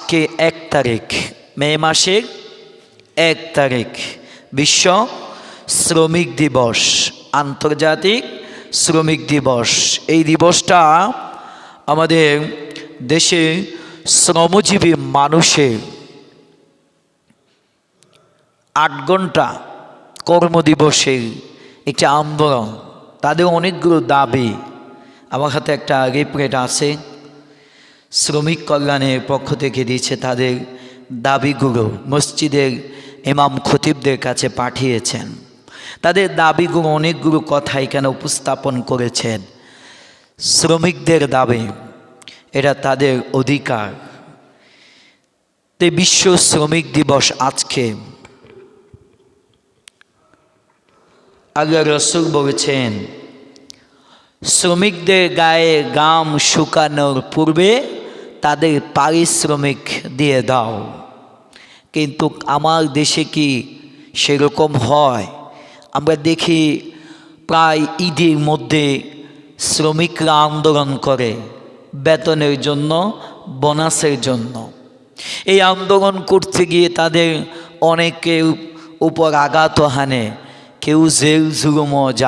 আজকে 1 তারিখ, মে মাসের 1 তারিখ, বিশ্ব শ্রমিক দিবস, আন্তর্জাতিক শ্রমিক দিবস। এই দিবসটা আমাদের দেশে শ্রমজীবী মানুষের 8 ঘন্টা কর্মদিবসের একটি আন্দোলন। তাদের অনেকগুলো দাবি। আমার হাতে একটা রিপোর্ট আছে, শ্রমিক কল্যাণের পক্ষ থেকে দিয়েছে। তাদের দাবিগুলো মসজিদের ইমাম খতিবদের কাছে পাঠিয়েছেন। তাদের দাবিগুলো অনেকগুলো কথা এখানে উপস্থাপন করেছেন। শ্রমিকদের দাবি, এটা তাদের অধিকার। বিশ্ব শ্রমিক দিবস আজকে। আল্লাহ রাসূল বলেছেন, শ্রমিকদের গায়ে ঘাম শুকানোর পূর্বে তাদের পারিশ্রমিক দিয়ে দাও। কিন্তু আমার দেশে কি সেরকম হয়? আমরা দেখি প্রায় ঈদের মধ্যে শ্রমিকরা আন্দোলন করে বেতনের জন্য, বোনাসের জন্য। এই আন্দোলন করতে গিয়ে তাদের অনেকের উপর আঘাত হানে, কেউ জেল জুলুমও যায়।